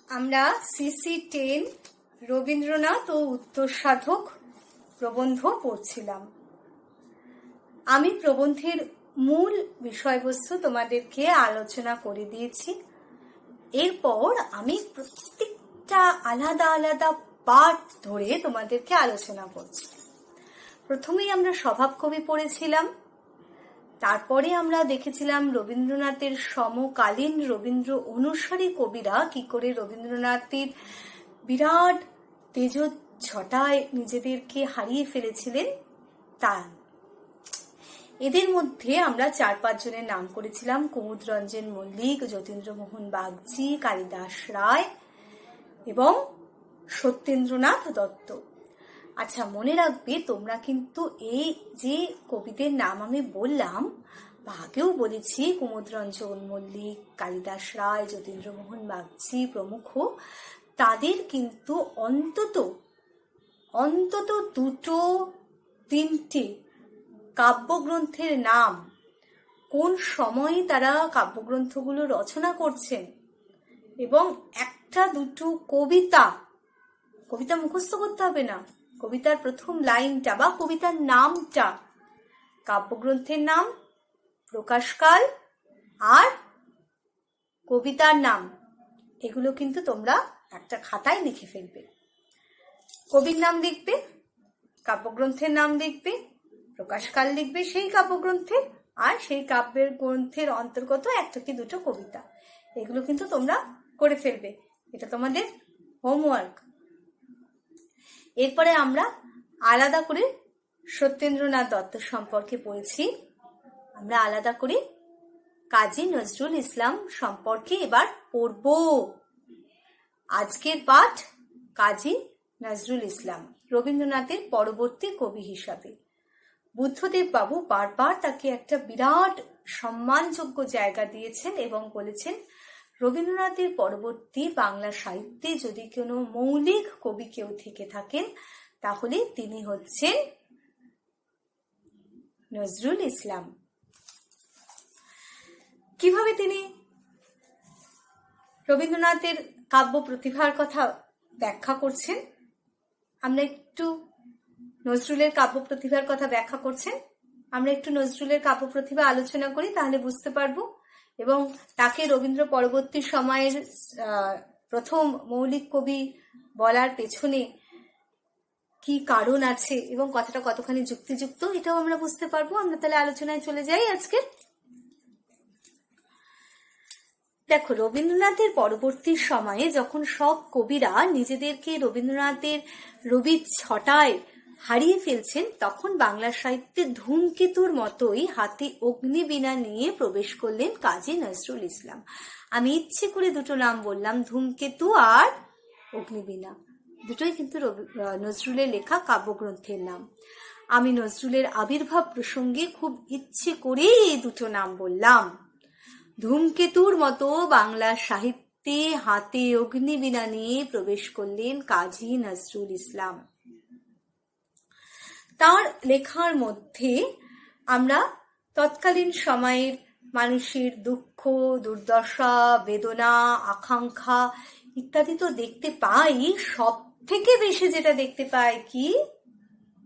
আমরা CC10 রবীন্দ্রনাথ ও উত্তর সাধক প্রবন্ধ পড়ছিলাম। আমি প্রবন্ধের মূল বিষয়বস্তু তোমাদেরকে আলোচনা করে দিয়েছি। এরপর আমি প্রত্যেকটা আলাদা আলাদা পার্ট ধরে তোমাদেরকে আলোচনা করছি। প্রথমেই আমরা স্বভাব কবি পড়েছিলাম, তারপরে আমরা দেখেছিলাম রবীন্দ্রনাথের সমকালীন রবীন্দ্র অনুসারী কবিরা কি করে রবীন্দ্রনাথের বিরাট তেজোচ্ছটায় নিজেদেরকে হারিয়ে ফেলেছিলেন। এদের মধ্যে আমরা 4-5 জনের নাম করেছিলাম: কুমুদরঞ্জন মল্লিক, যতীন্দ্রমোহন বাগচি, কালিদাস রায় এবং সত্যেন্দ্রনাথ দত্ত। আচ্ছা, মনে রাখবে তোমরা কিন্তু এই যে কবিদের নাম আমি বললাম বা আগেও বলেছি, কুমুদরঞ্জন মল্লিক, কালিদাস রায়, যতীন্দ্রমোহন বাগচি প্রমুখ, তাদের কিন্তু অন্তত 2-3টে কাব্যগ্রন্থের নাম, কোন সময়ে তারা কাব্যগ্রন্থগুলো রচনা করছেন এবং 1-2 কবিতা মুখস্থ করতে হবে না, কবিতার প্রথম লাইনটা বা কবিতার নামটা, কাব্যগ্রন্থের নাম, প্রকাশকাল আর কবিতার নাম, এগুলো কিন্তু তোমরা একটা খাতায় লিখে ফেলবে। কবির নাম লিখবে, কাব্যগ্রন্থের নাম লিখবে, প্রকাশকাল লিখবে সেই কাব্যগ্রন্থের, আর সেই কাব্যের গ্রন্থের অন্তর্গত 1-2 কবিতা, এগুলো কিন্তু তোমরা করে ফেলবে। এটা তোমাদের হোমওয়ার্ক। এরপরে আমরা আলাদা করে সত্যেন্দ্রনাথ দত্ত সম্পর্কে পড়েছি। আমরা আলাদা করে কাজী নজরুল ইসলাম সম্পর্কে এবার পড়ব। আজকের পাঠ কাজী নজরুল ইসলাম, রবীন্দ্রনাথের পরবর্তী কবি হিসাবে। বুদ্ধদেব বাবু বারবার তাকে একটা বিরাট সম্মানযোগ্য জায়গা দিয়েছেন এবং বলেছেন, রবীন্দ্রনাথের পরবর্তী বাংলা সাহিত্যে যদি কোনো মৌলিক কবি কেউ থেকে থাকেন তাহলে তিনি হচ্ছেন নজরুল ইসলাম। কিভাবে তিনি রবীন্দ্রনাথের কাব্য প্রতিভার কথা ব্যাখ্যা করছেন, আমরা একটু নজরুলের কাব্য প্রতিভার কথা ব্যাখ্যা করছেন, আমরা একটু নজরুলের কাব্য প্রতিভা আলোচনা করি, তাহলে বুঝতে পারবো। এবং তাকে রবীন্দ্র পরবর্তী সময়ের প্রথম মৌলিক কবি বলার পেছনে কি কারণ আছে এবং কথাটা কতখানি যুক্তিযুক্ত, এটাও আমরা বুঝতে পারবো। আমরা তাহলে আলোচনায় চলে যাই আজকে। দেখো, রবীন্দ্রনাথের পরবর্তী সময়ে যখন সব কবিরা নিজেদেরকে রবীন্দ্রনাথের রবির ছটায় হারিয়ে ফেলছেন, তখন বাংলা সাহিত্যে ধূমকেতুর মতোই হাতে অগ্নিবীণা নিয়ে প্রবেশ করলেন কাজী নজরুল ইসলাম। আমি ইচ্ছে করে 2 নাম বললাম, ধূমকেতু আর অগ্নিবীণা, দুটোই কিন্তু নজরুলের লেখা কাব্যগ্রন্থের নাম। আমি নজরুলের আবির্ভাব প্রসঙ্গে খুব ইচ্ছে করেই এই 2 নাম বললাম। ধূমকেতুর মতো বাংলা সাহিত্যে হাতে অগ্নিবীণা নিয়ে প্রবেশ করলেন কাজী নজরুল ইসলাম। তার লেখার মধ্যে আমরা তৎকালীন সময়ের মানুষের দুঃখ, দুর্দশা, বেদনা, আকাঙ্ক্ষা ইত্যাদি তো দেখতে পাই, সব থেকে বেশি যেটা দেখতে পাই কি?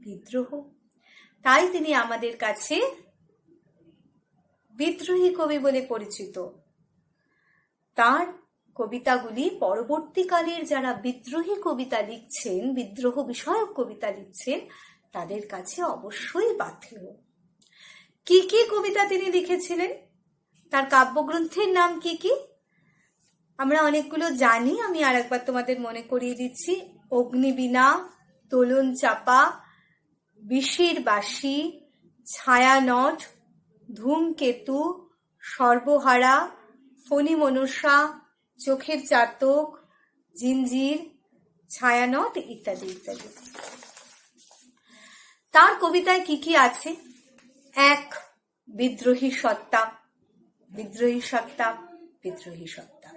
বিদ্রোহ। তাই তিনি আমাদের কাছে বিদ্রোহী কবি বলে পরিচিত। তার কবিতাগুলি পরবর্তীকালের যারা বিদ্রোহী কবিতা লিখছেন, বিদ্রোহ বিষয়ক কবিতা লিখছেন, তাদের কাছে অবশ্যই পাথেয়। কি কি কবিতা তিনি লিখেছিলেন, তার কাব্যগ্রন্থের নাম কি কি আমরা অনেকগুলো জানি, আমি আরেকবার তোমাদের মনে করিয়ে দিচ্ছি। অগ্নিবীণা, দোলন চাপা, বিষের বাসি, ছায়ানট, ধূমকেতু, সর্বহারা, ফণী মনসা, চোখের চাতক, জিঞ্জির, ছায়ানট ইত্যাদি ইত্যাদি। তার কবিতায় কি কি আছে? 1. বিদ্রোহী সত্তা, বিদ্রোহী সত্তা, বিদ্রোহী সত্তা।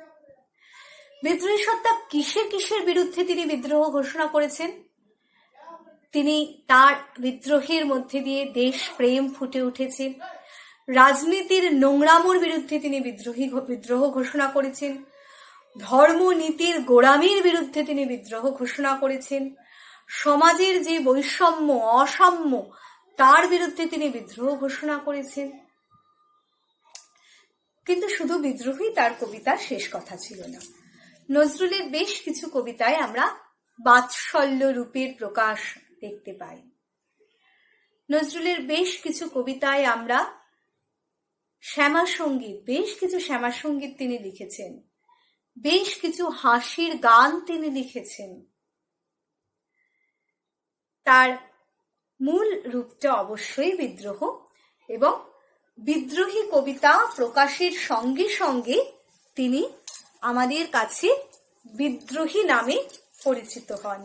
বিদ্রোহী সত্তা কিসের বিরুদ্ধে তিনি বিদ্রোহ ঘোষণা করেছেন? তিনি তার বিদ্রোহের মধ্যে দিয়ে দেশ প্রেম ফুটে উঠেছে। রাজনীতির নোংরামোর বিরুদ্ধে তিনি বিদ্রোহ ঘোষণা করেছেন। ধর্মনীতির গোড়ামির বিরুদ্ধে তিনি বিদ্রোহ ঘোষণা করেছেন, সমাজের যে বৈষম্য অসাম্য তার বিরুদ্ধে তিনি বিদ্রোহ ঘোষণা করেছেন। কিন্তু শুধু বিদ্রোহই তার কবিতার শেষ কথা ছিল না। নজরুলের বেশ কিছু কবিতায় আমরা বাৎসল্য রূপের প্রকাশ দেখতে পাই। নজরুলের বেশ কিছু কবিতায় আমরা শ্যামাসঙ্গীত, বেশ কিছু শ্যামাসঙ্গীত তিনি লিখেছেন, বেশ কিছু হাসির গান তিনি লিখেছেন। তার মূল রূপটা অবশ্যই বিদ্রোহ, এবং বিদ্রোহী কবিতা প্রকাশের সঙ্গে সঙ্গে তিনি আমাদের কাছে বিদ্রোহী নামে পরিচিত হন।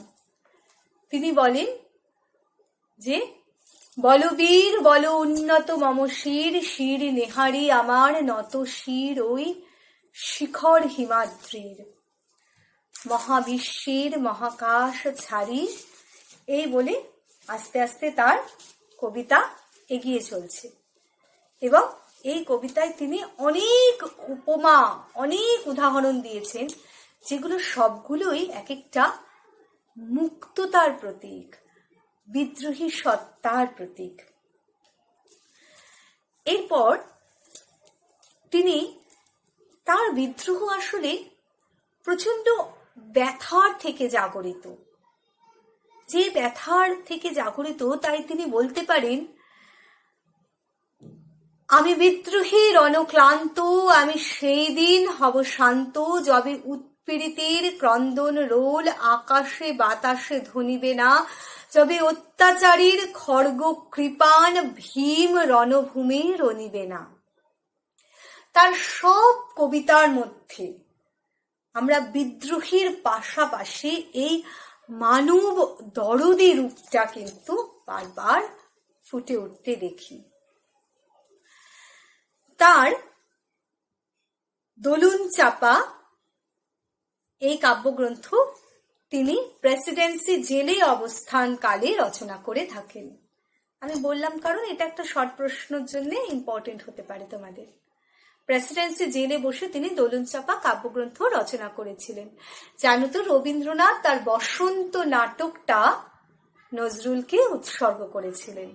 তিনি বলেন যে, বলবীর বল উন্নত মম শির, শির নেহারি আমার নত শির ওই শিখর হিমাদ্রির, মহাবিশ্বের মহাকাশ ছাড়ি। এই বলে আস্তে আস্তে তার কবিতা এগিয়ে চলছে, এবং এই কবিতায় তিনি অনেক উপমা, অনেক উদাহরণ দিয়েছেন, যেগুলো সবগুলোই এক একটা মুক্ততার প্রতীক, বিদ্রোহী সত্তার প্রতীক। এরপর তিনি তার বিদ্রোহ আসলে প্রচন্ড ব্যথার থেকে জাগরিত, যে ব্যথার থেকে জাগরিত, তাই তিনি বলতে পারেন, আমি বিদ্রোহী রণক্লান্ত, আমি সেই দিন হব শান্ত, যবে উৎপীড়িতের ক্রন্দন রোল আকাশে বাতাসে ধ্বনিবে না, যবে অত্যাচারীর খড়গ কৃপান ভীম রণভূমে রনিবে না। তার সব কবিতার মধ্যে আমরা বিদ্রোহীর পাশাপাশি এই মানব দরদী রূপটা কিন্তু বারবার ফুটে উঠতে দেখি। তার দোলন চাপা এই কাব্যগ্রন্থ তিনি প্রেসিডেন্সি জেলে অবস্থানকালে রচনা করে থাকেন। আমি বললাম কারণ এটা একটা শর্ট প্রশ্নের জন্য ইম্পর্টেন্ট হতে পারে তোমাদের। প্রেসিডেন্সি জেলে বসে তিনি দোলন চাপা কাব্যগ্রন্থ রচনা করেছিলেন। জানো তো, রবীন্দ্রনাথ তার বসন্ত নাটকটা নজরুলকে উৎসর্গ করেছিলেন,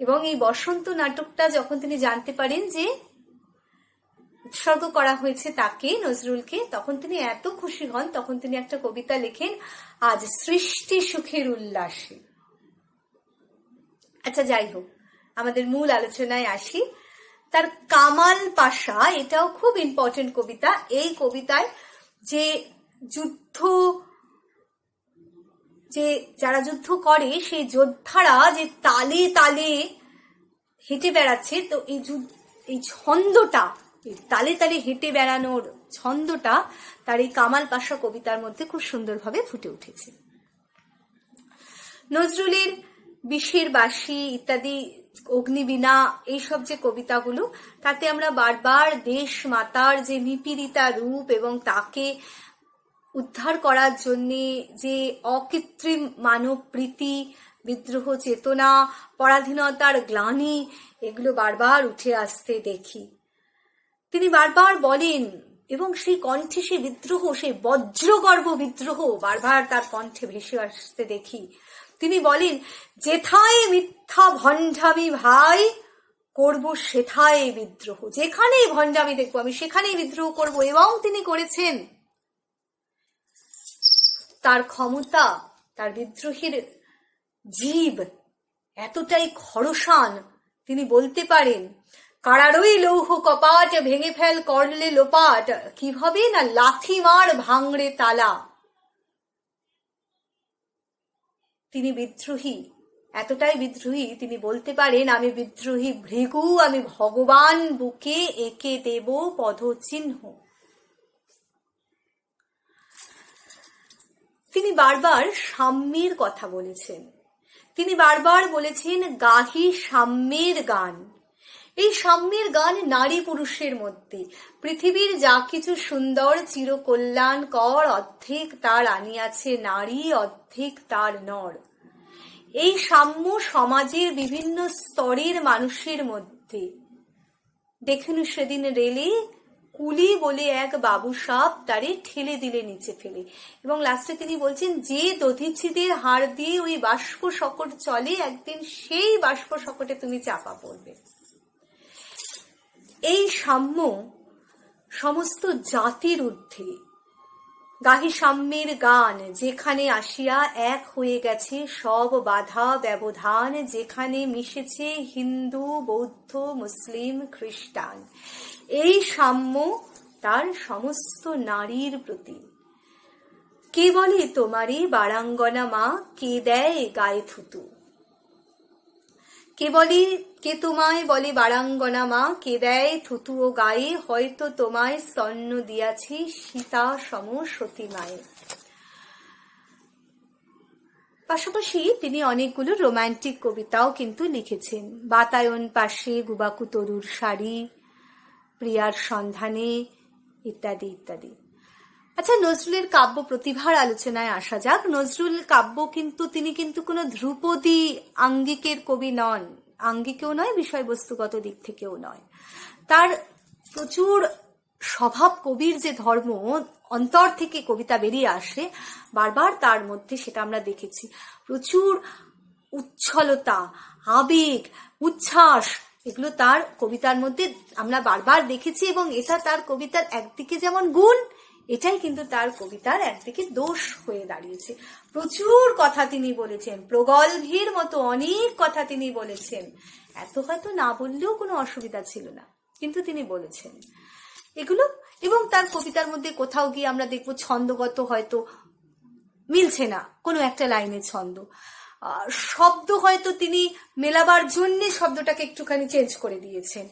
এবং এই বসন্ত নাটকটা যখন তিনি জানতে পারেন যে উৎসর্গ করা হয়েছে তাকে, নজরুলকে, তখন তিনি এত খুশি হন, তখন তিনি একটা কবিতা লেখেন, আজ সৃষ্টি সুখের উল্লাসে। আচ্ছা, যাই হোক, আমাদের মূল আলোচনায় আসি। তার কামাল পাশা, এটাও খুব ইম্পর্টেন্ট কবিতা। এই কবিতায় যে যুদ্ধ, যে যারা যুদ্ধ করে সেই যোদ্ধারা যে তালে তালে হেঁটে বেড়াচ্ছে, তো এই ছন্দটা, তালে তালে হেঁটে বেড়ানোর ছন্দটা তার এই কামাল পাশা কবিতার মধ্যে খুব সুন্দরভাবে ফুটে উঠেছে। নজরুলের বিষের বাঁশি ইত্যাদি, অগ্নিবীণা, এইসব যে কবিতাগুলো, তাতে আমরা বারবার দেশ মাতার যে নিপীড়িতা রূপ এবং তাকে উদ্ধার করার জন্যে যে অকৃত্রিম মানব প্রীতি, বিদ্রোহ চেতনা, পরাধীনতার গ্লানি, এগুলো বারবার উঠে আসতে দেখি। তিনি বারবার বলেন, এবং সেই কণ্ঠে সেই বিদ্রোহ, সেই বজ্রগর্ভ বিদ্রোহ বারবার তার কণ্ঠে ভেসে আসতে দেখি। তিনি বলেন, যেথায় মিথ্যা ভণ্ডামি ভাই করব সেথায় বিদ্রোহ, যেখানেই ভণ্ডামি দেখবো আমি সেখানেই বিদ্রোহ করব, এবং তিনি করেছেন। তার ক্ষমতা, তার বিদ্রোহীর জীব এতটাই খরসান, তিনি বলতে পারেন, কারারই লৌহ কপাট ভেঙে ফেল করলে লোপাট, কিভাবে না লাথি মার ভাঙড়ে তালা। তিনি বিদ্রোহী, এতটাই বিদ্রোহী, তিনি বলতে পারেন, আমি বিদ্রোহী ভৃগু, আমি ভগবান বুকে এঁকে দেব পদচিহ্ন। তিনি বারবার সাম্যের কথা বলেছেন, তিনি বারবার বলেছেন, গাহি সাম্যের গান। এই সাম্যের গান নারী পুরুষের মধ্যে, পৃথিবীর যা কিছু সুন্দর চিরকল্যাণকর, অর্ধেক তার আনিয়াছে নারী, অর্ধেক তার নর। এই সাম্য সমাজের বিভিন্ন স্তরের মানুষের মধ্যে। দেখুন, সেদিন রেলে কুলি বলে এক বাবু সাপ তারে ঠেলে দিলে নিচে ফেলে। এবং লাস্টে তিনি বলছেন, যে দধিচিদের হাড় দিয়ে ওই বাষ্প শকট চলে, একদিন সেই বাষ্প শকটে তুমি চাপা পড়বে। এই সাম্য সমস্ত জাতির ঊর্ধ্বে। গাহি সাম্যের গান, যেখানে আসিয়া এক হয়ে গেছে সব বাধা ব্যবধান, যেখানে মিশেছে হিন্দু, বৌদ্ধ, মুসলিম, খ্রিস্টান। এই সাম্য তার সমস্ত নারীর প্রতি। কে বলে তোমারই বারাঙ্গনা মা, কে দেয় গায়ে থুতু। কে তোমায় বলে বারাঙ্গনা মা, কে দেয় থুতু ও গায়ে, হয়তো তোমায় স্তন্য দিয়াছি সীতা সম সতী মায়ে। পাশাপাশি তিনি অনেকগুলো রোমান্টিক কবিতাও কিন্তু লিখেছেন। বাতায়ন পাশে, গুবাকু তরুর শাড়ি, প্রিয়ার সন্ধানে, ইত্যাদি ইত্যাদি। আচ্ছা, নজরুলের কাব্য প্রতিভার আলোচনায় আসা যাক। নজরুল কাব্য তিনি কিন্তু কোনো ধ্রুপদী আঙ্গিকের কবি নন, আঙ্গিকেও নয়, বিষয়বস্তুগত দিক থেকেও নয়। তার প্রচুর স্বভাব, কবির যে ধর্ম, অন্তর থেকে কবিতা বেরিয়ে আসে বারবার, তার মধ্যে সেটা আমরা দেখেছি। প্রচুর উচ্ছলতা, আবেগ, উচ্ছ্বাস, এগুলো তার কবিতার মধ্যে আমরা বারবার দেখেছি। এবং এটা তার কবিতার একদিকে যেমন গুণ, এটাই কিন্তু তার কবিতার একদিকে দোষ হয়ে দাঁড়িয়েছে। প্রচুর কথা তিনি বলেছেন, প্রগল্ভের মতো অনেক কথা তিনি বলেছেন। এত হয়তো না বললেও কোনো অসুবিধা ছিল না, কিন্তু তিনি বলেছেন এগুলো। এবং তার কবিতার মধ্যে কোথাও গিয়ে আমরা দেখবো ছন্দগত হয়তো মিলছে না কোনো একটা লাইনের ছন্দ, শব্দ হয়তো তিনি মেলাবার জন্য শব্দটাকে একটুখানি চেঞ্জ করে দিয়েছেন।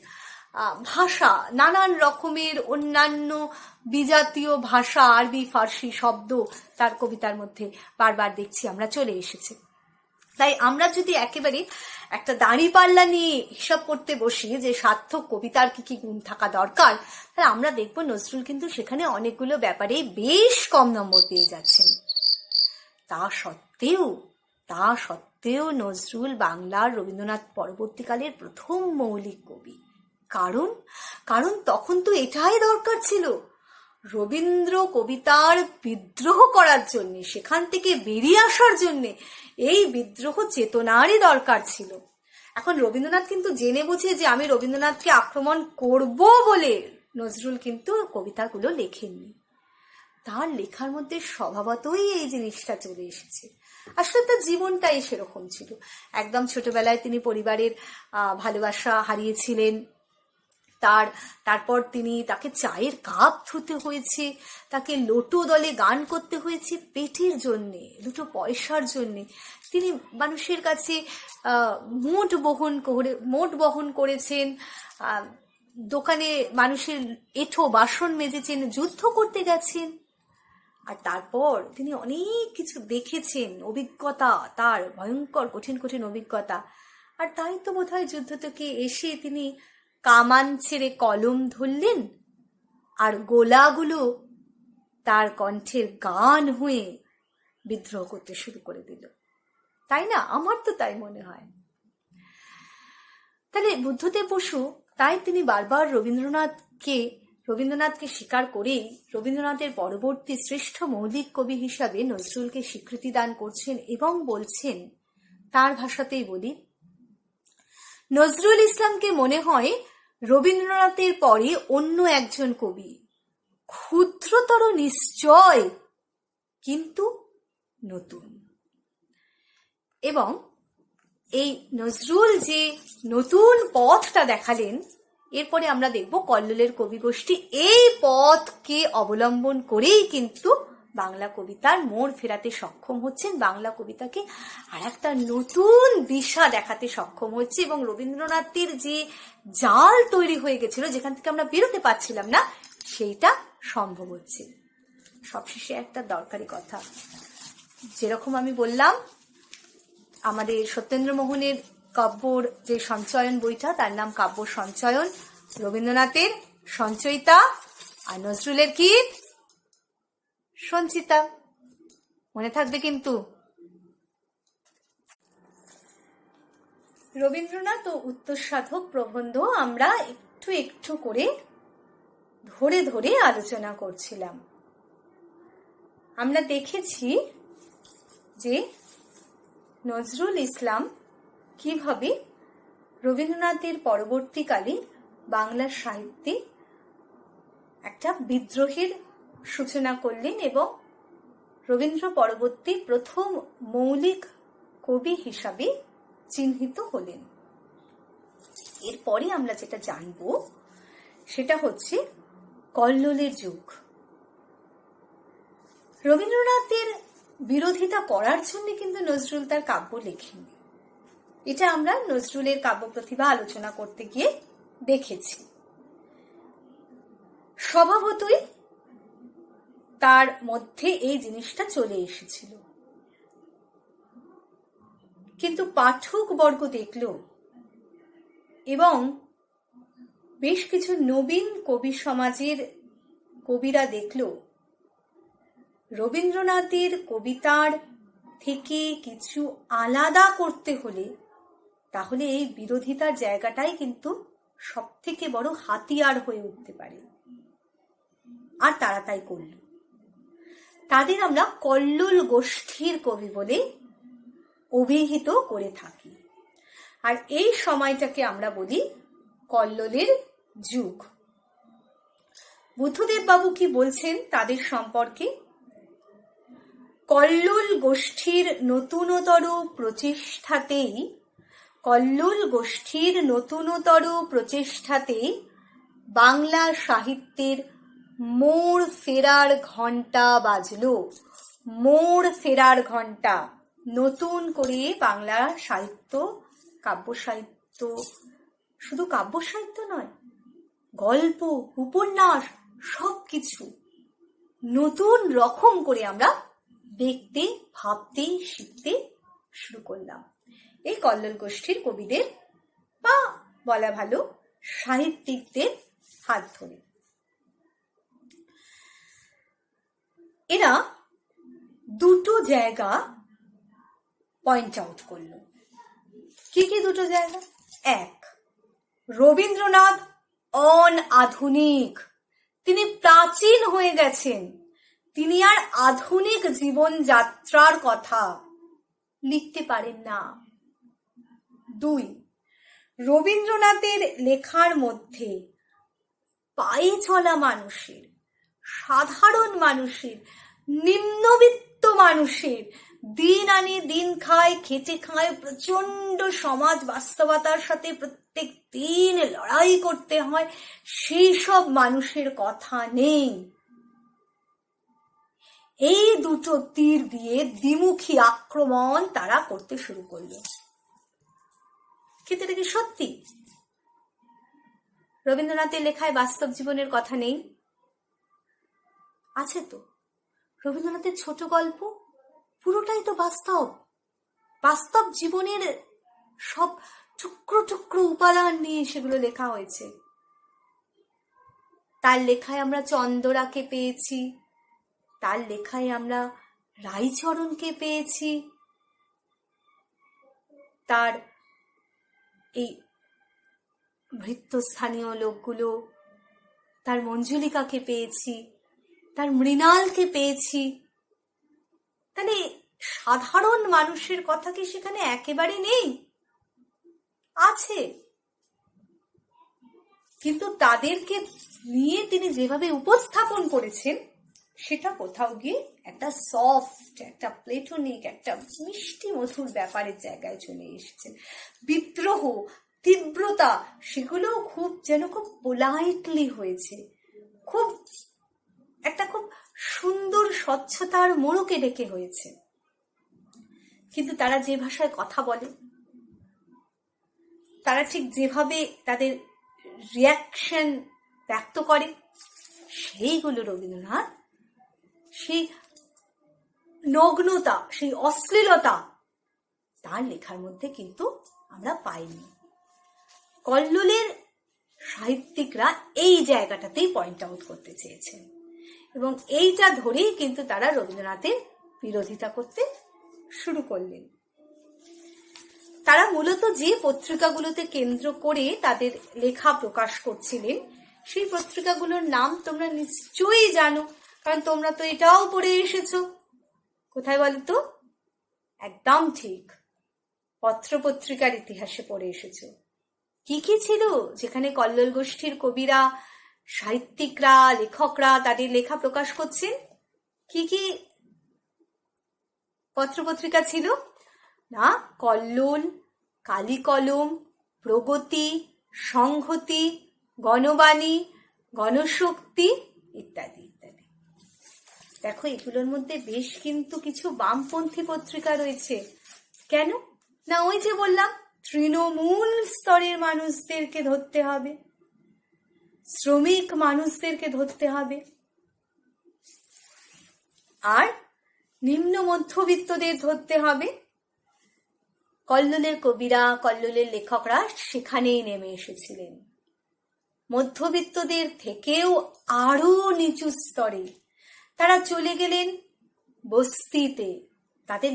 ভাষা, নানান রকমের অন্যান্য বিজাতীয় ভাষা, আরবি, ফার্সি শব্দ তার কবিতার মধ্যে বারবার দেখছি আমরা চলে এসেছে। তাই আমরা যদি একেবারে একটা দাঁড়িপাল্লা নিয়ে হিসাব করতে বসি যে সার্থক কবিতার কি কি গুণ থাকা দরকার, তাহলে আমরা দেখবো নজরুল কিন্তু সেখানে অনেকগুলো ব্যাপারে বেশ কম নম্বর পেয়ে যাচ্ছেন। তা সত্ত্বেও নজরুল বাংলার রবীন্দ্রনাথ পরবর্তীকালের প্রথম মৌলিক কবি। কারণ তখন তো এটাই দরকার ছিল, রবীন্দ্র কবিতার বিদ্রোহ করার জন্য, সেখান থেকে বেরিয়ে আসার জন্য এই বিদ্রোহ চেতনারই দরকার ছিল। এখন রবীন্দ্রনাথ কিন্তু জেনে বুঝে যে আমি রবীন্দ্রনাথকে আক্রমণ করব বলে নজরুল কিন্তু কবিতাগুলো লেখেননি। তার লেখার মধ্যে স্বভাবতই এই জিনিসটা চলে এসেছে। আসলে তার জীবনটাই সেরকম ছিল। একদম ছোটবেলায় তিনি পরিবারের ভালোবাসা হারিয়েছিলেন। তারপর তাকে চায়ের কাপ ধুতে হয়েছে, তাকে লোটো দলে গান করতে হয়েছে পেটের জন্যে, দুটো পয়সার জন্যে। তিনি মানুষের কাছে মোট বহন করেছেন, দোকানে মানুষের এঁঠো বাসন মেজেছেন, যুদ্ধ করতে গেছেন। আর তারপর তিনি অনেক কিছু দেখেছেন, অভিজ্ঞতা তার ভয়ঙ্কর কঠিন কঠিন অভিজ্ঞতা। আর তাই তো বোধহয় যুদ্ধ থেকে এসে তিনি কামান ছেড়ে কলম ধরলেন, আর গোলাগুলো তার কণ্ঠের গান হয়ে বিদ্রোহ করতে শুরু করে দিল। তাই না? আমার তো তাই মনে হয়। তাহলে বুদ্ধদেব বসু, তাই তিনি বারবার রবীন্দ্রনাথকে স্বীকার করেই রবীন্দ্রনাথের পরবর্তী শ্রেষ্ঠ মৌলিক কবি হিসাবে নজরুলকে স্বীকৃতি দান করছেন এবং বলছেন, তার ভাষাতেই বলি, নজরুল ইসলামকে মনে হয় রবীন্দ্রনাথের পরে অন্য একজন কবি, ক্ষুদ্রতর নিশ্চয় কিন্তু নতুন। এবং এই নজরুল যে নতুন পথটা দেখালেন, এরপরে আমরা দেখব কল্লোলের কবিগোষ্ঠী এই পথকে অবলম্বন করেই কিন্তু বাংলা কবিতার মোড় ফেরাতে সক্ষম হচ্ছেন, বাংলা কবিতাকে আর একটা নতুন দিশা দেখাতে সক্ষম হচ্ছে। এবং রবীন্দ্রনাথের যে জাল তৈরি হয়ে গেছিল, যেখান থেকে আমরা বেরোতে পারছিলাম না, সেইটা সম্ভব হচ্ছে। সবশেষে একটা দরকারি কথা, যেরকম আমি বললাম, আমাদের সত্যেন্দ্রমোহনের কাব্যর যে সঞ্চয়ন বইটা, তার নাম কাব্য সঞ্চয়ন, রবীন্দ্রনাথের সঞ্চয়িতা, আর নজরুলের কি সঞ্চিতা। মনে থাকবে কিন্তু। রবীন্দ্রনাথ ও উত্তর সাধক প্রবন্ধ আমরা একটু একটু করে ধরে ধরে আলোচনা করছিলাম। আমরা দেখেছি যে নজরুল ইসলাম কিভাবে রবীন্দ্রনাথের পরবর্তীকালে বাংলা সাহিত্যে একটা বিদ্রোহের সূচনা করলেন এবং রবীন্দ্র পরবর্তী প্রথম মৌলিক কবি হিসাবে চিহ্নিত হলেন। এরপরে আমরা যেটা জানব সেটা হচ্ছে কল্লোলের যুগ। রবীন্দ্রনাথের বিরোধিতা করার জন্য কিন্তু নজরুল তার কাব্য লেখেননি। এটা আমরা নজরুলের কাব্য প্রতিভা আলোচনা করতে গিয়ে দেখেছি। স্বভাবতই তার মধ্যে এই জিনিসটা চলে এসেছিল, কিন্তু পাঠক বর্গ দেখল এবং বেশ কিছু নবীন কবি সমাজের কবিরা দেখল রবীন্দ্রনাথের কবিতার থেকে কিছু আলাদা করতে হলে তাহলে এই বিরোধিতার জায়গাটাই কিন্তু সব থেকে বড় হাতিয়ার হয়ে উঠতে পারে, আর তারা তাই করল। তাদের আমরা কল্লোল গোষ্ঠীর কবি বলে অভিহিত করে থাকি, আর এই সময়টাকে আমরা বলি কল্লোলের যুগ। বুদ্ধদেব বাবু কি বলছেন তাদের সম্পর্কে? কল্লোল গোষ্ঠীর নতুনতর প্রচেষ্টাতেই বাংলা সাহিত্যের মোড় ফেরার ঘণ্টা বাজলো। মোড় ফেরার ঘণ্টা। নতুন করে বাংলা সাহিত্য, কাব্য সাহিত্য, শুধু কাব্য সাহিত্য নয়, গল্প, উপন্যাস, সবকিছু নতুন রকম করে আমরা দেখতে, ভাবতে, শিখতে শুরু করলাম এই কল্লোল গোষ্ঠীর কবিদের বা বলা ভালো সাহিত্যিকদের হাত ধরে। এরা দুটো জায়গা পয়েন্ট আউট করল। কি কি দুটো জায়গা? এক, রবীন্দ্রনাথ অনাধুনিক, তিনি প্রাচীন হয়ে গেছেন, তিনি আর আধুনিক জীবনযাত্রার কথা লিখতে পারেন না। দুই, রবীন্দ্রনাথের লেখার মধ্যে পায়ে চলা মানুষের, সাধারণ মানুষের, নিম্নবিত্ত মানুষের, দিন আনে দিন খায়, খেটে খায়, প্রচন্ড সমাজ বাস্তবতার সাথে প্রত্যেক দিন লড়াই করতে হয়, সেই সব মানুষের কথা নেই। এই দুটো তীর দিয়ে দ্বিমুখী আক্রমণ তারা করতে শুরু করল। কিন্তু এটা কি সত্যি? রবীন্দ্রনাথের লেখায় বাস্তব জীবনের কথা নেই? আছে তো। রবীন্দ্রনাথের ছোট গল্প পুরোটাই তো বাস্তব, বাস্তব জীবনের সব টুকরো টুকরো উপাদান নিয়ে সেগুলো লেখা হয়েছে। তার লেখায় আমরা চন্দরাকে পেয়েছি, তার লেখায় আমরা রাইচরণকে পেয়েছি, তার এই ভৃত্যস্থানীয় লোকগুলো, তার মঞ্জুলিকাকে পেয়েছি, তার মৃণালকে পেয়েছি। তাহলে সাধারণ মানুষের কথা কি সেখানে একেবারে নেই? আছে, কিন্তু তাদেরকে নিয়ে তিনি যেভাবে উপস্থাপন করেছেন সেটা কোথাও গিয়ে একটা সফট, একটা প্লেটোনিক, একটা মিষ্টি মধুর ব্যাপারের জায়গায় চলে এসেছেন। বিদ্রোহ, তীব্রতা, সেগুলো খুব যেন খুব পোলাইটলি হয়েছে, খুব একটা খুব সুন্দর স্বচ্ছতার মোড়কে ডেকে হয়েছে। কিন্তু তারা যে ভাষায় কথা বলে, তারা ঠিক যেভাবে তাদের রিয়াকশন ব্যক্ত করে, সেইগুলো রবীন্দ্রনাথ সেই নগ্নতা, সেই অশ্লীলতা তার লেখার মধ্যে কিন্তু আমরা পাইনি। কল্লোলের সাহিত্যিকরা এই জায়গাটাতেই পয়েন্ট আউট করতে চেয়েছেন এবং এইটা ধরেই কিন্তু তারা রবীন্দ্রনাথের বিরোধিতা করতে শুরু করলেন। তারা মূলত যে পত্রিকাগুলোতে কেন্দ্র করে তাদের লেখা প্রকাশ করছিলেন সেই পত্রিকাগুলোর নাম তোমরা নিশ্চয়ই জানো, কারণ তোমরা তো এটাও পড়ে এসেছো। কোথায় বলো তো? একদম ঠিক, পত্রপত্রিকার ইতিহাসে পড়ে এসেছো। কি কি ছিল যেখানে কল্লোল গোষ্ঠীর কবিরা, সাহিত্যিকরা, লেখকরা তাদের লেখা প্রকাশ করছেন? কি কি পত্রপত্রিকা ছিল? না, কল্লোল, কালিকলম, প্রগতি, সংহতি, গণবাণী, গণশক্তি ইত্যাদি ইত্যাদি। দেখো, এগুলোর মধ্যে বেশ কিন্তু কিছু বামপন্থী পত্রিকা রয়েছে। কেন না, ওই যে বললাম, তৃণমূল স্তরের মানুষদেরকে ধরতে হবে, শ্রমিক মানুষদেরকে ধরতে হবে, আর নিম্ন মধ্যবিত্তদের ধরতে হবে। কল্লোলের কবিরা, কল্লোলের লেখকরা সেখানেই নেমে এসেছিলেন, মধ্যবিত্তদের থেকেও আরো নিচু স্তরে। তারা চলে গেলেন বস্তিতে। তাদের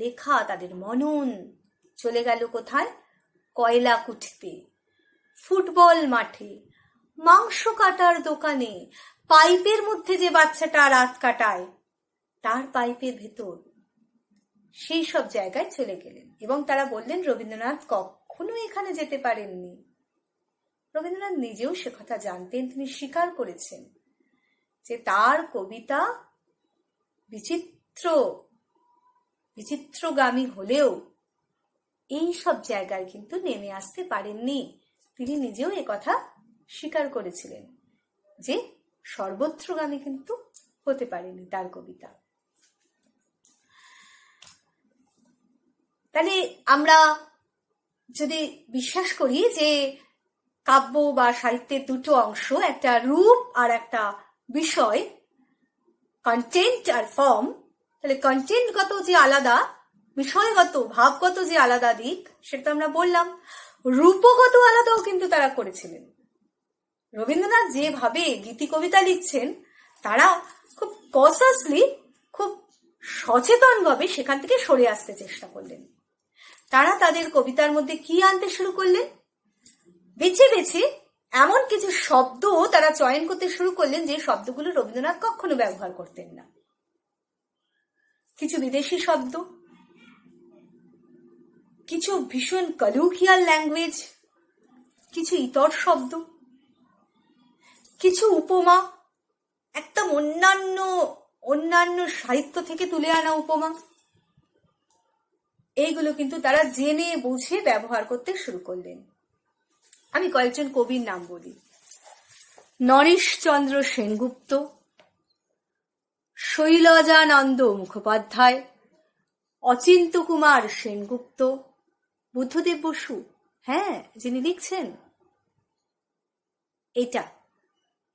লেখা, তাদের মনন চলে গেল কোথায়? কয়লা কুঠিতে, ফুটবল মাঠে, মাংস কাটার দোকানে, পাইপের মধ্যে যে বাচ্চাটা রাত কাটায় তার পাইপের ভেতর, সেই সব জায়গায় চলে গেলেন। এবং তারা বললেন রবীন্দ্রনাথ কখনো এখানে যেতে পারেননি। রবীন্দ্রনাথ নিজেও সে কথা জানতেন, তিনি স্বীকার করেছেন যে তার কবিতা বিচিত্রগামী হলেও এই সব জায়গায় কিন্তু নেমে আসতে পারেননি। তিনি নিজেও এ কথা স্বীকার করেছিলেন যে সর্বত্রগামী কিন্তু হতে পারেনি তার কবিতা। তাহলে আমরা যদি বিশ্বাস করি যে কাব্য বা সাহিত্যের দুটো অংশ, একটা রূপ আর একটা বিষয়, কন্টেন্ট আর ফর্ম, তাহলে কন্টেন্টগত যে আলাদা, বিষয়গত ভাবগত যে আলাদা দিক, সেটা আমরা বললাম। রূপগত আলাদাও কিন্তু তারা করেছিলেন। রবীন্দ্রনাথ যেভাবে গীতি কবিতা লিখছেন, তারা খুব কনসাসলি, খুব সচেতন ভাবে সেখান থেকে সরে আসতে চেষ্টা করলেন। তারা তাদের কবিতার মধ্যে কি আনতে শুরু করলেন? বেছে বেছে এমন কিছু শব্দ তারা চয়ন করতে শুরু করলেন যে শব্দগুলো রবীন্দ্রনাথ কখনো ব্যবহার করতেন না। কিছু বিদেশি শব্দ, কিছু ভীষণ কলুকিয়াল ল্যাঙ্গুয়েজ, কিছু ইতর শব্দ, কিছু উপমা, একদম অন্যান্য সাহিত্য থেকে তুলে আনা উপমা, এইগুলো কিন্তু তারা জেনে বুঝে ব্যবহার করতে শুরু করলেন। আমি কয়েকজন কবির নাম বলি। নরেশচন্দ্র সেনগুপ্ত, শৈলজানন্দ মুখোপাধ্যায়, অচিন্ত কুমার সেনগুপ্ত, বুদ্ধদেব বসু, হ্যাঁ, যিনি লিখছেন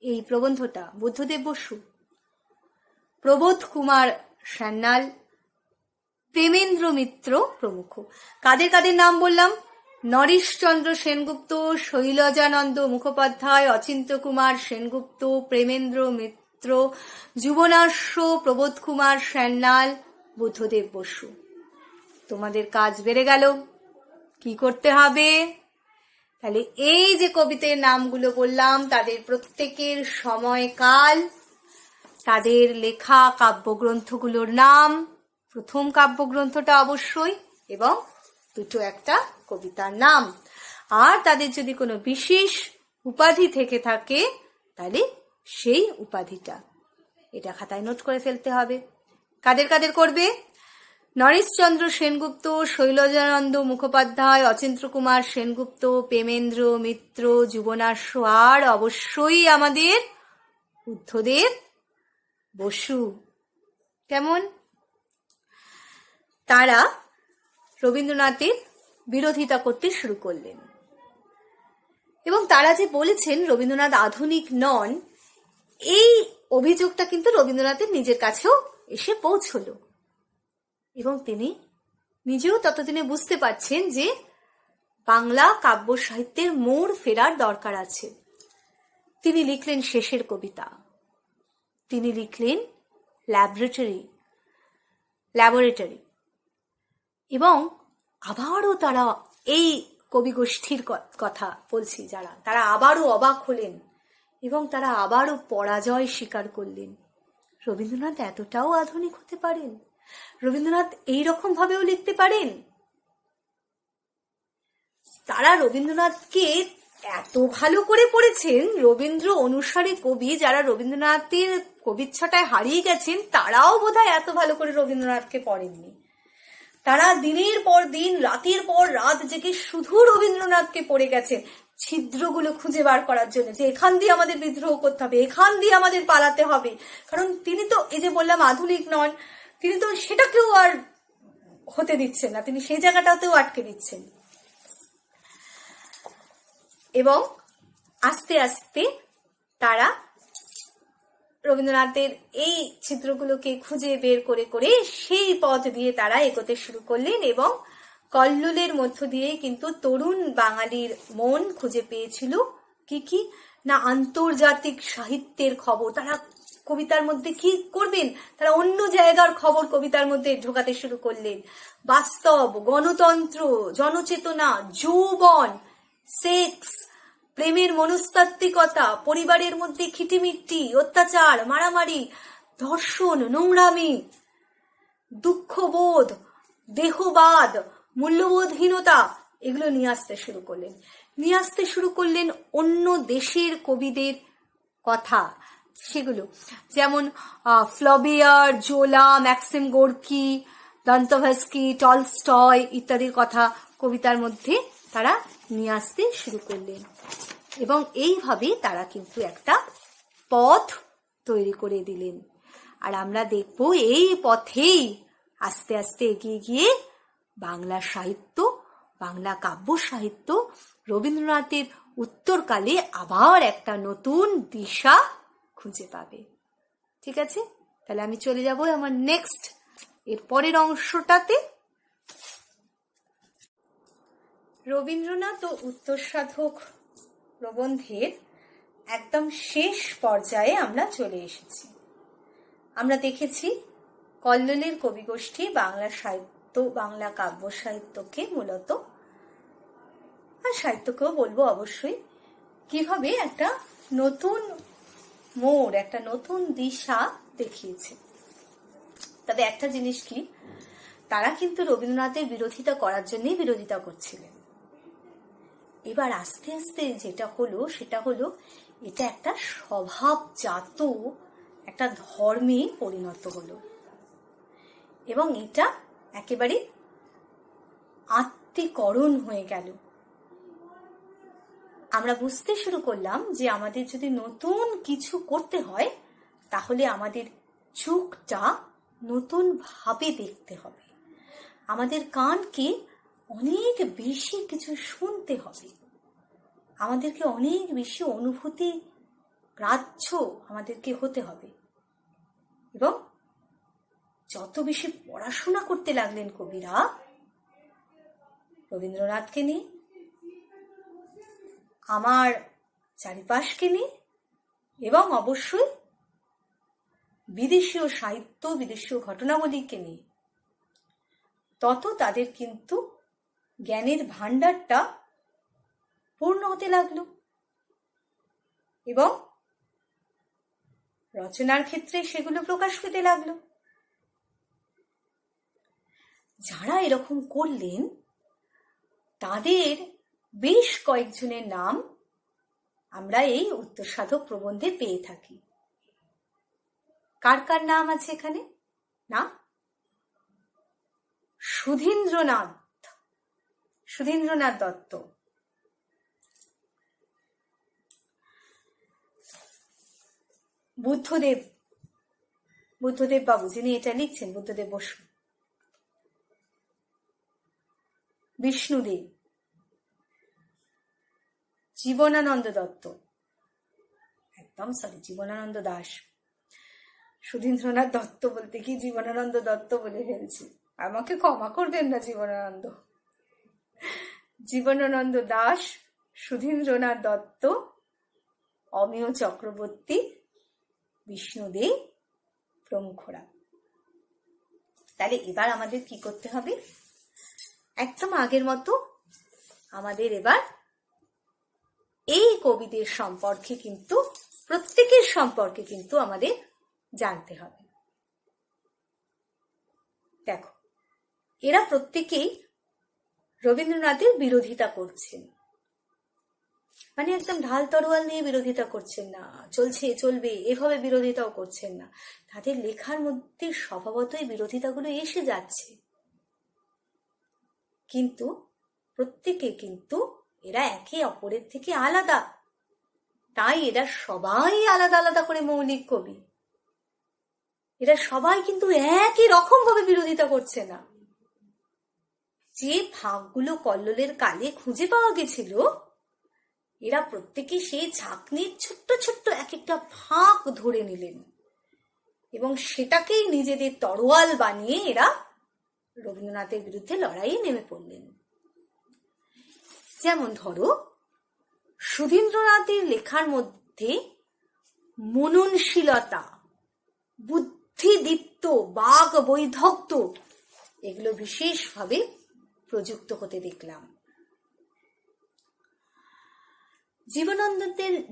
এই প্রবন্ধটা, বুদ্ধদেব বসু, প্রবোধ কুমার সান্যাল, প্রেমেন্দ্র মিত্র প্রমুখ। কাদের কাদের নাম বললাম? নরেশচন্দ্র সেনগুপ্ত, শৈলজানন্দ মুখোপাধ্যায়, অচিন্ত কুমার সেনগুপ্ত, প্রেমেন্দ্র মিত্র, যুবনাশ্য, প্রবোধ কুমার সান্যাল, বুদ্ধদেব বসু। তোমাদের কাজ বেড়ে গেল। কি করতে হবে? তাহলে এই যে কবিদের নামগুলো বললাম, তাদের প্রত্যেকের সময়কাল, তাদের লেখা কাব্যগ্রন্থগুলোর নাম, প্রথম কাব্যগ্রন্থটা অবশ্যই, এবং দুটো একটা কবিতার নাম, আর তাদের যদি কোনো বিশেষ উপাধি থেকে থাকে তাহলে সেই উপাধিটা, এটা খাতায় নোট করে ফেলতে হবে। কাদের কাদের করবে? নরেশচন্দ্র সেনগুপ্ত, শৈলজানন্দ মুখোপাধ্যায়, অচিন্ত্য কুমার সেনগুপ্ত, প্রেমেন্দ্র মিত্র, যুবনাশ্য, আর অবশ্যই আমাদের বুদ্ধদেব বসু। কেমন? তারা রবীন্দ্রনাথের বিরোধিতা করতে শুরু করলেন, এবং তারা যে বলেছেন রবীন্দ্রনাথ আধুনিক নন, এই অভিযোগটা কিন্তু রবীন্দ্রনাথের নিজের কাছেও এসে পৌঁছলো, এবং তিনি নিজেও ততদিনে বুঝতে পারছেন যে বাংলা কাব্য সাহিত্যের মোড় ফেরার দরকার আছে। তিনি লিখলেন শেষের কবিতা, তিনি লিখলেন ল্যাবরেটরি, এবং আবারও তারা এই কবি গোষ্ঠীর কথা বলছি যারা, তারা আবারও অবাক হলেন এবং তারা আবারও পরাজয় স্বীকার করলেন। রবীন্দ্রনাথ এতটাও আধুনিক হতে পারেন, রবীন্দ্রনাথ এইরকম ভাবেও লিখতে পারেন। তারা রবীন্দ্রনাথকে এত ভালো করে পড়েছেন, রবীন্দ্র অনুসারী কবি যারা রবীন্দ্রনাথের কবিচ্ছটায় হারিয়ে গেছেন তারাও বোধহয় এত ভালো করে রবীন্দ্রনাথকে পড়েননি। তারা দিনের পর দিন, রাতের পর রাত জেগে শুধু রবীন্দ্রনাথকে পড়ে গেছেন ছিদ্রগুলো খুঁজে বার করার জন্য, যে এখান দিয়ে আমাদের বিদ্রোহ করতে হবে, এখান দিয়ে আমাদের পালাতে হবে। কারণ তিনি তো, এই যে বললাম, আধুনিক নন, তিনি তো সেটাকেও আর হতে দিচ্ছেন না, তিনি সেই জায়গাটাতেও আটকে দিচ্ছেন। এবং আস্তে আস্তে তারা রবীন্দ্রনাথের এই চিত্রগুলোকে খুঁজে বের করে করে সেই পথ দিয়ে তারা এগোতে শুরু করলেন। এবং কল্লোলের মধ্য দিয়ে কিন্তু তরুণ বাঙালির মন খুঁজে পেয়েছিল কি কি না, আন্তর্জাতিক সাহিত্যের খবর। তারা কবিতার মধ্যে কি করবেন, তারা অন্য জায়গার খবর কবিতার মধ্যে ঢোকাতে শুরু করলেন। বাস্তব, গণতন্ত্র, জনচেতনা, যৌবন, সেক্স, প্রেমের মনস্তাত্ত্বিকতা, পরিবারের মধ্যে খিটিমিটি, অত্যাচার, মারামারি, ধর্ষণ, নোংরামি, দুঃখবোধ, দেহবাদ, মূল্যবোধহীনতা, এগুলো নিয়ে আসতে শুরু করলেন অন্য দেশের কবিদের কথা। সেগুলো যেমন ফ্লবেয়ার, জোলা, ম্যাক্সিম গোর্কি, দন্তভস্কি, টলস্টয় ইত্যাদির কথা কবিতার মধ্যে তারা নিয়ে আসতে শুরু করলেন। এবং এইভাবে তারা কিন্তু একটা পথ তৈরি করে দিলেন। আর আমরা দেখব এই পথেই আস্তে আস্তে এগিয়ে গিয়ে বাংলা সাহিত্য, বাংলা কাব্য সাহিত্য রবীন্দ্রনাথের উত্তরকালে আবার একটা নতুন দিশা খুঁজে পাবে। ঠিক আছে, তাহলে আমি চলে যাব আমার নেক্সট, এর পরের অংশটাতে। রবীন্দ্রনাথ ও উত্তর সাধক প্রবন্ধের একদম শেষ পর্যায়ে আমরা চলে এসেছি। আমরা দেখেছি কল্লোলের কবিগোষ্ঠী বাংলা সাহিত্য, বাংলা কাব্য সাহিত্যকে মূলত, আর সাহিত্যকেও বলবো অবশ্যই, কিভাবে একটা নতুন মোড়, একটা নতুন দিশা দেখিয়েছে। তবে একটা জিনিস কি, তারা কিন্তু রবীন্দ্রনাথের বিরোধিতা করার জন্যই বিরোধিতা করছিলেন। এবার আস্তে আস্তে যেটা হলো সেটা হলো, এটা একটা স্বভাবজাত একটা ধর্মে পরিণত হলো এবং এটা একেবারে আত্মীকরণ হয়ে গেল। আমরা বুঝতে শুরু করলাম যে আমাদের যদি নতুন কিছু করতে হয় তাহলে আমাদের চোখটা নতুন ভাবে দেখতে হবে, আমাদের কানকে অনেক বেশি কিছু শুনতে হবে, আমাদেরকে অনেক বেশি অনুভূতি গ্রাহ্য আমাদেরকে হতে হবে। এবং যত বেশি পড়াশোনা করতে লাগলেন কবিরা রবীন্দ্রনাথকে নিয়ে, আমার চারিপাশকে নিয়ে, এবং অবশ্যই বিদেশীয় সাহিত্য, বিদেশীয় ঘটনাবলীকে নিয়ে, তত তাদের কিন্তু জ্ঞানের ভান্ডারটা পূর্ণ হতে লাগলো এবং রচনার ক্ষেত্রে সেগুলো প্রকাশ পেতে লাগলো। যারা এরকম করলেন তাদের বেশ কয়েকজনের নাম আমরা এই উত্তর সাধক প্রবন্ধে পেয়ে থাকি। কার কার নাম আছে এখানে? না, সুধীন্দ্রনাথ দত্ত, বুদ্ধদেব বাবু যিনি এটা লিখছেন, বুদ্ধদেব বসু, বিষ্ণুদেব, জীবনানন্দ দত্ত, জীবনানন্দ দাস, সুধীন্দ্রনাথ দত্ত বলতে কি জীবনানন্দ দত্ত বলে ফেলছি, আমাকে ক্ষমা করবেন না জীবনানন্দ দাস, সুধীন্দ্রনাথ দত্ত, অমিয় চক্রবর্তী, বিষ্ণুদেব প্রমুখরা। তাহলে এবার আমাদের কি করতে হবে? একদম আগের মতো আমাদের এবার এই কবিদের সম্পর্কে কিন্তু প্রত্যেকের সম্পর্কে কিন্তু আমাদের জানতে হবে। দেখো, এরা প্রত্যেকেই রবীন্দ্রনাথের বিরোধিতা করছেন, মানে একদম ঢাল তরোয়াল নিয়ে বিরোধিতা করছেন না, চলছে চলবে এভাবে বিরোধিতাও করছেন না। তাদের লেখার মধ্যে স্বভাবতই বিরোধিতাগুলো এসে যাচ্ছে, কিন্তু প্রত্যেকে কিন্তু এরা একে অপরের থেকে আলাদা, তাই এরা সবাই আলাদা আলাদা করে মৌলিক কবি। এরা সবাই কিন্তু একই রকম ভাবে বিরোধিতা করছে না। যে ফাঁকগুলো কল্লোলের কালে খুঁজে পাওয়া গেছিল, এরা প্রত্যেকে সেই ঝাঁকনির ছোট্ট ছোট্ট এক একটা ফাঁক ধরে নিলেন এবং সেটাকেই নিজেদের তরোয়াল বানিয়ে এরা রবীন্দ্রনাথের বিরুদ্ধে লড়াইয়ে নেমে পড়লেন। যেমন ধরো, সুধীন্দ্রনাথের লেখার মধ্যে মননশীলতা, বুদ্ধিদীপ্ত, বাক বৈধক্ত এগুলো বিশেষভাবে প্রযুক্ত হতে দেখলাম।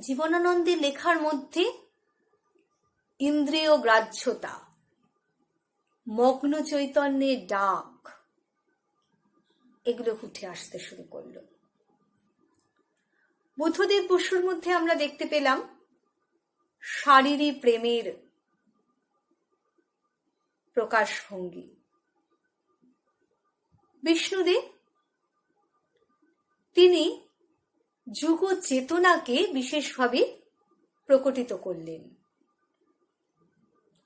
জীবনানন্দের লেখার মধ্যে ইন্দ্রিয় গ্রাহ্যতা, মগ্ন চৈতন্যের ডাক এগুলো উঠে আসতে শুরু করলো। বুদ্ধদেব বসুর মধ্যে আমরা দেখতে পেলাম শারীরিক প্রেমের প্রকাশভঙ্গি। বিষ্ণুদেব তিনি যুগ চেতনাকে বিশেষভাবে প্রকটিত করলেন,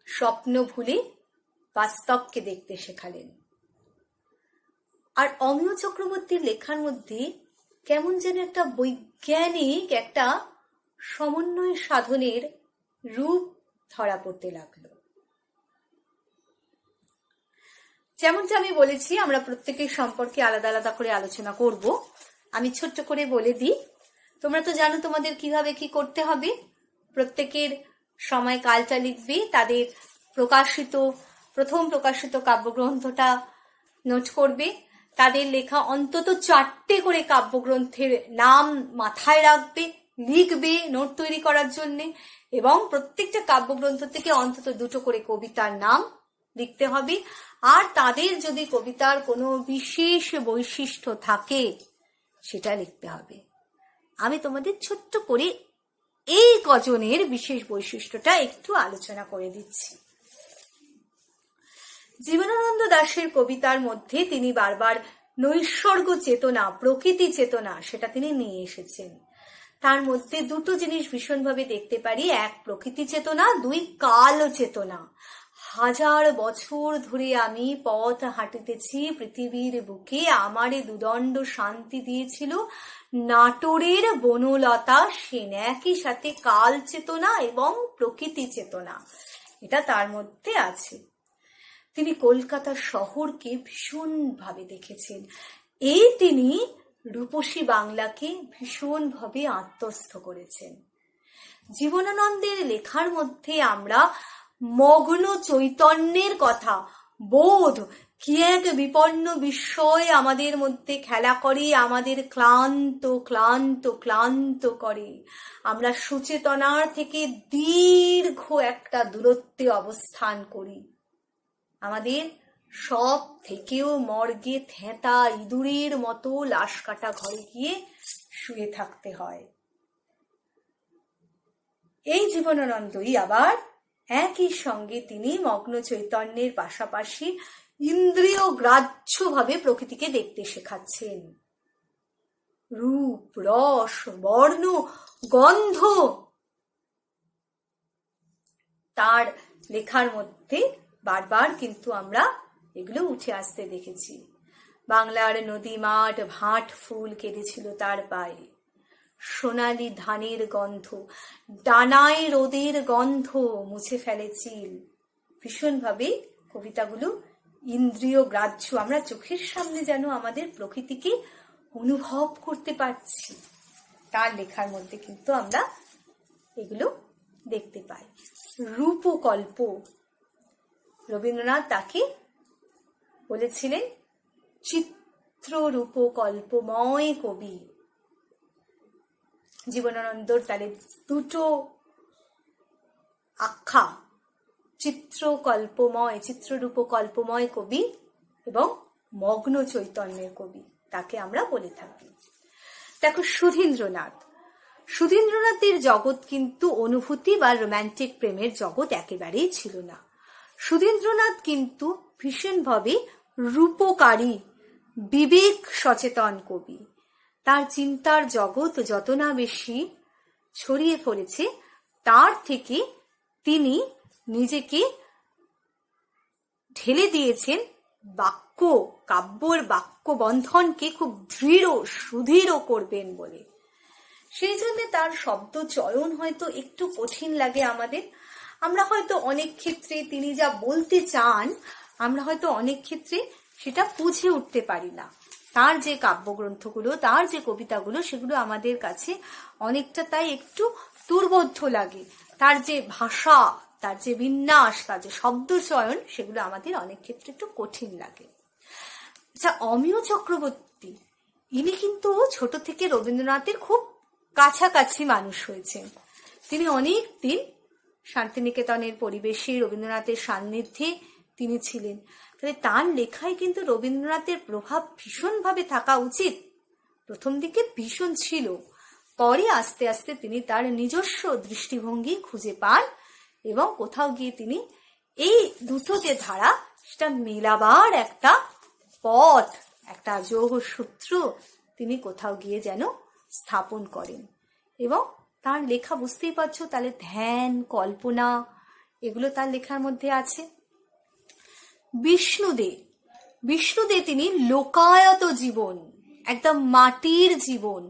স্বপ্ন ভুলে বাস্তবকে দেখতে শেখালেন। আর অমিয় চক্রবর্তীর লেখার মধ্যে কেমন যেন একটা বৈজ্ঞানিক একটা সমন্বয় সাধনের রূপ ধরা পড়তে লাগলো। যেমনটা আমি বলেছি, আমরা প্রত্যেকের সম্পর্কে আলাদা আলাদা করে আলোচনা করব। আমি ছোট্ট করে বলে দিই, তোমরা তো জানো তোমাদের কিভাবে কি করতে হবে। প্রত্যেকের সময় কালটা লিখবে, তাদের প্রথম প্রকাশিত কাব্যগ্রন্থটা নোট করবে, তাদের লেখা অন্তত 4টে করে কাব্যগ্রন্থের নাম মাথায় রাখবে, লিখবে নোট তৈরি করার জন্য, এবং প্রত্যেকটা কাব্যগ্রন্থ থেকে অন্তত 2টো করে কবিতার নাম লিখতে হবে। আর তাদের যদি কবিতার কোনো বিশেষ বৈশিষ্ট্য থাকে সেটা লিখতে হবে। আমি তোমাদের ছোট্ট করে এই কজনের বিশেষ বৈশিষ্ট্যটা একটু আলোচনা করে দিচ্ছি। জীবনানন্দ দাশের কবিতার মধ্যে তিনি বারবার নৈসর্গ চেতনা, প্রকৃতি চেতনা সেটা তিনি নিয়ে এসেছেন। তার মধ্যে 2টো জিনিস ভীষণভাবে দেখতে পারি, 1 প্রকৃতি চেতনা, 2 কাল চেতনা। 1000 বছর ধরে আমি পথ হাঁটিতেছি পৃথিবীর বুকে, আমারে দুদণ্ড শান্তি দিয়েছিল নাটোরের বনলতা সেন। একই সাথে কাল চেতনা এবং প্রকৃতি চেতনা এটা তার মধ্যে আছে। তিনি কলকাতা শহরকে ভীষণভাবে দেখেছেন, তিনি রূপসী বাংলাকে ভীষণভাবে আত্মস্থ করেছেন। জীবনানন্দের লেখার মধ্যে আমরা মগ্ন চৈতন্যের কথা, বোধ কি এক বিপন্ন বিস্ময় আমাদের মধ্যে খেলা করে, আমাদের ক্লান্ত ক্লান্ত ক্লান্ত করে। আমরা সুচেতনার থেকে দীর্ঘ একটা দূরত্বে অবস্থান করি। আমাদের সব থেকেও মর্গে থেঁতা ইঁদুরের মতো লাশ কাটা ঘরে গিয়ে শুয়ে থাকতে হয়। এই জীবনানন্দই আবার একই সঙ্গে তিনি মগ্ন চৈতন্যের পাশাপাশি ইন্দ্রিয় গ্রাহ্যভাবে প্রকৃতিকে দেখতে শেখাচ্ছেন। রূপ, রস, বর্ণ, গন্ধ তার লেখার মধ্যে বারবার কিন্তু আমরা এগুলো উঠে আসতে দেখেছি। বাংলার নদী মাঠ ভাট ফুল কেঁদেছিল তার পায়ে, সোনালি ধানের গন্ধ, ডানায় রোদের গন্ধ মুছে ফেলে চিল। ভীষণভাবে কবিতাগুলো ইন্দ্রিয় গ্রাহ্য, আমরা চোখের সামনে যেন আমাদের প্রকৃতিকে অনুভব করতে পারছি। তার লেখার মধ্যে কিন্তু আমরা এগুলো দেখতে পাই। রূপকল্প, রবীন্দ্রনাথ তাকে বলেছিলেন চিত্ররূপকল্পময় কবি। জীবনানন্দর তাহলে 2টো আখ্যা, চিত্ররূপকল্পময় কবি এবং মগ্ন চৈতন্যের কবি, তাকে আমরা বলে থাকি। দেখো সুধীন্দ্রনাথের জগৎ কিন্তু অনুভূতি বা রোম্যান্টিক প্রেমের জগৎ একেবারেই ছিল না। সুধীন্দ্রনাথ কিন্তু ভীষণভাবে রূপকারী, বিবেক সচেতন কবি। তার চিন্তার জগৎ যত না বেশি ছড়িয়ে পড়েছে, তার থেকে তিনি নিজেকে ঢেলে দিয়েছেন কাব্যর বাক্য বন্ধনকে খুব সুদৃঢ় করবেন বলে। সেই জন্য তার শব্দ চয়ন হয়তো একটু কঠিন লাগে আমাদের। আমরা হয়তো অনেক ক্ষেত্রে তিনি যা বলতে চান, আমরা হয়তো অনেক ক্ষেত্রে সেটা বুঝে উঠতে পারি না। তার যে কাব্যগ্রন্থগুলো, তার যে কবিতাগুলো, সেগুলো আমাদের কাছে অনেকটা তাই একটু দুর্বোধ্য লাগে। তার যে ভাষা, তার যে বিন্যাস, তার যে শব্দ চয়ন, সেগুলো আমাদের অনেক ক্ষেত্রে একটু কঠিন লাগে। আচ্ছা, অমিয় চক্রবর্তী, ইনি কিন্তু ছোট থেকে রবীন্দ্রনাথের খুব কাছাকাছি মানুষ হয়েছেন। তিনি অনেক দিন শান্তিনিকেতনের পরিবেশে রবীন্দ্রনাথের সান্নিধ্যে তিনি ছিলেন। তাহলে তার লেখায় কিন্তু রবীন্দ্রনাথের প্রভাব ভীষণভাবে থাকা উচিত। প্রথম দিকে ভীষণ ছিল, পরে আস্তে আস্তে তিনি তার নিজস্ব দৃষ্টিভঙ্গি খুঁজে পান এবং কোথাও গিয়ে তিনি এই দুটো যে ধারা, সেটা মেলাবার একটা পথ, একটা যোগসূত্র তিনি কোথাও গিয়ে যেন স্থাপন করেন। এবং তার লেখা বুঝতেই পারছো, তাহলে ধ্যান, কল্পনা, এগুলো তার লেখার মধ্যে আছে। বিষ্ণুদে তিনি লোকায়ত জীবন, একদম মাটির জীবন,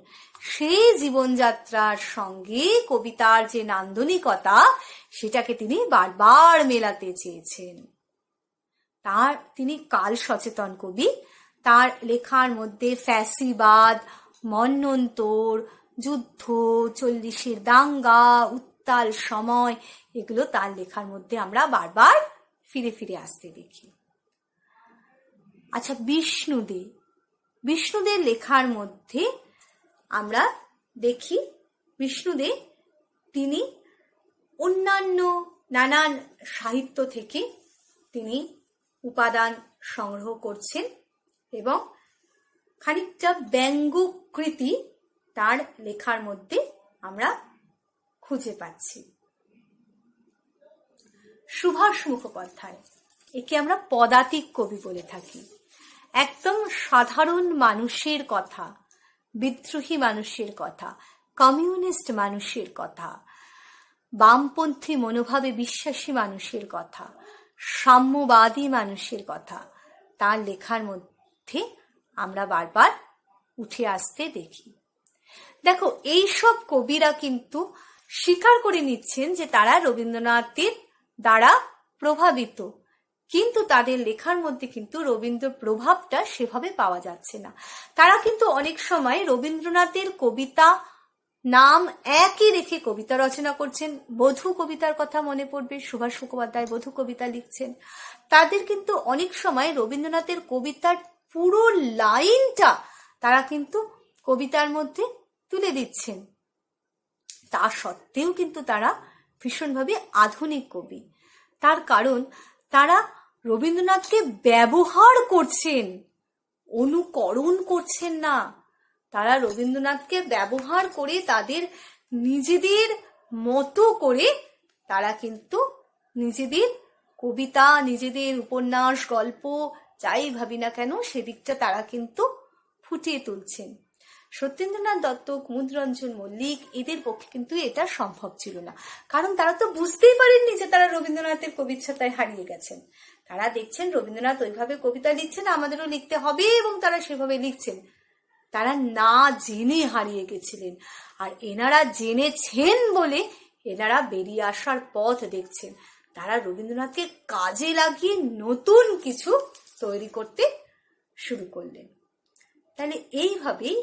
সেই জীবনযাত্রার সঙ্গে কবিতার যে নান্দনিকতা, সেটাকে তিনি বারবার মেলাতে চেয়েছেন। তিনি কাল সচেতন কবি। তার লেখার মধ্যে ফ্যাসিবাদ, মন্বন্তর, যুদ্ধ, 40-এর দাঙ্গা, উত্তাল সময়, এগুলো তার লেখার মধ্যে আমরা বারবার ফিরে ফিরে আসতে দেখি। আচ্ছা, বিষ্ণুদের লেখার মধ্যে আমরা দেখি তিনি অন্যান্য নানান সাহিত্য থেকে তিনি উপাদান সংগ্রহ করছেন এবং খানিকটা ব্যঙ্গকৃতি তার লেখার মধ্যে আমরা খুঁজে পাচ্ছি। সুভাষ মুখোপাধ্যায়, একে আমরা পদাতিক কবি বলে থাকি। একদম সাধারণ মানুষের কথা, বিদ্রোহী মানুষের কথা, কমিউনিস্ট মানুষের কথা, বামপন্থী মনোভাবে বিশ্বাসী মানুষের কথা, সাম্যবাদী মানুষের কথা তার লেখার মধ্যে আমরা বারবার উঠে আসতে দেখি। দেখো, এইসব কবিরা কিন্তু স্বীকার করে নিচ্ছেন যে তারা রবীন্দ্রনাথের দ্বারা প্রভাবিত, কিন্তু তাদের লেখার মধ্যে কিন্তু রবীন্দ্র প্রভাবটা সেভাবে পাওয়া যাচ্ছে না। তারা কিন্তু অনেক সময় রবীন্দ্রনাথের কবিতা নাম একই রেখে কবিতা রচনা করছেন। বধূ কবিতার কথা মনে পড়বে, সুভাষ মুখোপাধ্যায় বধূ কবিতা লিখছেন। তাদের কিন্তু অনেক সময় রবীন্দ্রনাথের কবিতার পুরো লাইনটা তারা কিন্তু কবিতার মধ্যে তুলে দিচ্ছেন। তা সত্ত্বেও কিন্তু তারা ভীষণভাবে আধুনিক কবি। তার কারণ তারা রবীন্দ্রনাথকে ব্যবহার করছেন, অনুকরণ করছেন না। তারা রবীন্দ্রনাথকে ব্যবহার করে তাদের নিজেদের মতো করে তারা কিন্তু নিজেদের কবিতা, নিজেদের উপন্যাস, গল্প, যাই ভাবি না কেন, সেদিকটা তারা কিন্তু ফুটিয়ে তুলছেন। সত্যেন্দ্রনাথ দত্ত, কুমুদরঞ্জন মল্লিক, এদের পক্ষে কিন্তু এটা সম্ভব ছিল না। কারণ তারা তো বুঝতেই পারেননি যে তারা রবীন্দ্রনাথের কবিচ্ছাতায় হারিয়ে গেছেন। তারা দেখছেন রবীন্দ্রনাথ ওইভাবে কবিতা লিখছেন, আমাদেরও লিখতে হবে, এবং তারা সেভাবে লিখছেন। তারা না জেনে হারিয়ে গেছিলেন। আর এনারা জেনেছেন বলে এনারা বেরিয়ে আসার পথ দেখছেন। তারা রবীন্দ্রনাথকে কাজে লাগিয়ে নতুন কিছু তৈরি করতে শুরু করলেন। তাহলে এইভাবেই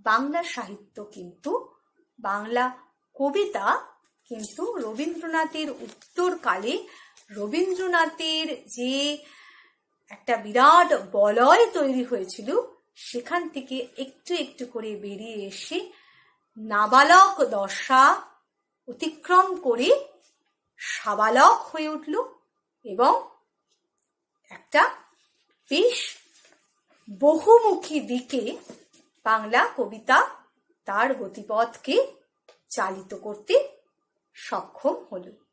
বাংলা সাহিত্য কিন্তু, বাংলা কবিতা কিন্তু রবীন্দ্রনাথের উত্তরকালে রবীন্দ্রনাথের যে একটা বিরাট বলয় তৈরি হয়েছিল, সেখান থেকে একটু একটু করে বেরিয়ে এসে নাবালক দশা অতিক্রম করে সাবালক হয়ে উঠল এবং একটা বেশ বহুমুখী দিকে বাংলা কবিতা তার গতিপথকে চালিত করতে সক্ষম হলো।